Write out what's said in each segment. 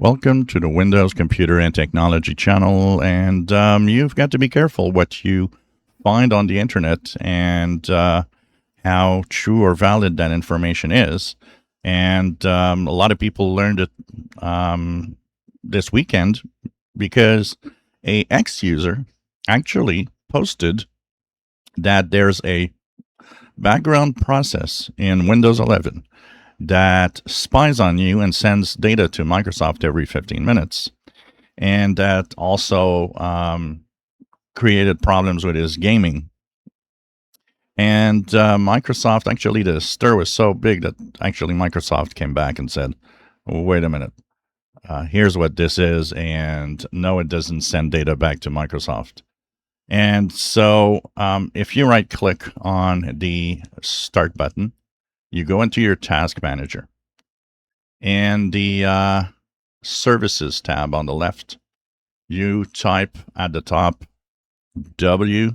Welcome to the Windows Computer and Technology channel, and you've got to be careful what you find on the internet and how true or valid that information is. And a lot of people learned it this weekend because a ex-user actually posted that there's a background process in Windows 11 that spies on you and sends data to Microsoft every 15 minutes. And that also created problems with his gaming. And Microsoft, actually, the stir was so big that actually Microsoft came back and said, wait a minute, here's what this is. And no, it doesn't send data back to Microsoft. And so if you right click on the start button, you go into your task manager and the services tab on the left, you type at the top WHE,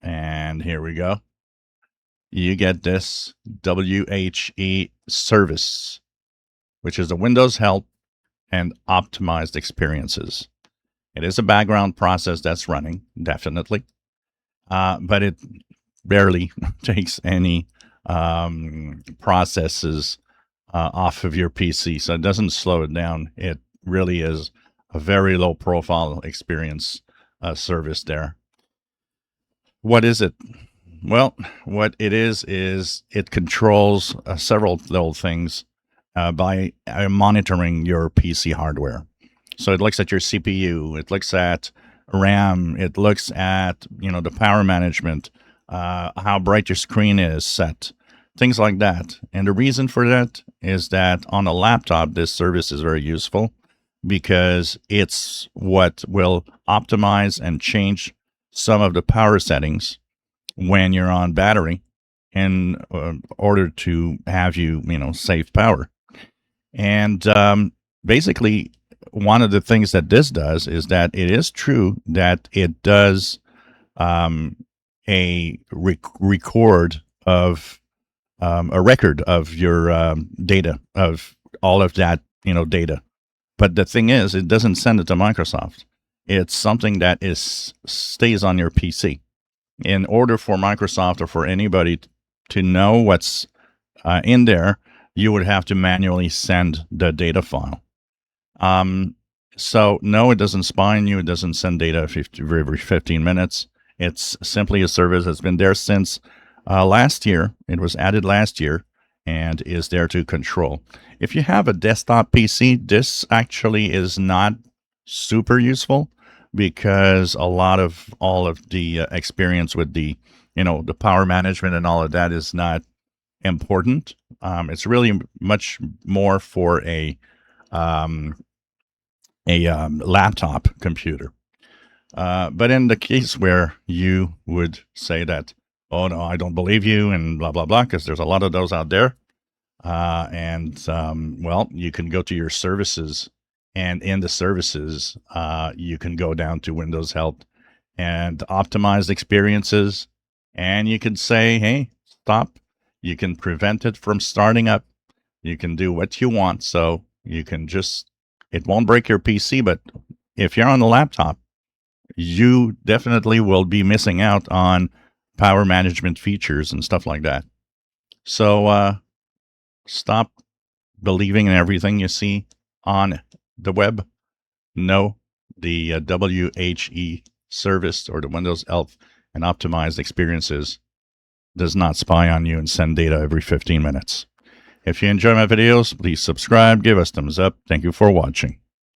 and here we go. You get this WHE service, which is the Windows Help and Optimized Experiences. It is a background process that's running, definitely, but it barely takes any processes off of your PC, so it doesn't slow it down. It really is a very low profile experience service there. What is it? Well, what it is it controls several little things by monitoring your PC hardware. So it looks at your CPU, it looks at RAM, it looks at the power management, how bright your screen is set, things like that. And the reason for that is that on a laptop, this service is very useful because it's what will optimize and change some of the power settings when you're on battery in order to have you, save power. And basically, one of the things that this does is that it is true that it does a record of a record of your data, of all of that data. But the thing is, it doesn't send it to Microsoft. It's something that stays on your PC. In order for Microsoft or for anybody to know what's in there, you would have to manually send the data file. So no, it doesn't spy on you. It doesn't send data every 15 minutes. It's simply a service that's been there since last year. It was added last year and is there to control. If you have a desktop PC, this actually is not super useful because all of the experience with the the power management and all of that is not important. It's really much more for a laptop computer. But in the case where you would say that, oh no, I don't believe you and blah, blah, blah, because there's a lot of those out there. Well, you can go to your services, and in the services, you can go down to Windows Help and Optimized Experiences, and you can say, hey, stop. You can prevent it from starting up. You can do what you want. So you can it won't break your PC, but if you're on the laptop, you definitely will be missing out on power management features and stuff like that. So stop believing in everything you see on the web. No, the WHE service or the Windows Help and Optimized Experiences does not spy on you and send data every 15 minutes. If you enjoy my videos, please subscribe, give us thumbs up. Thank you for watching.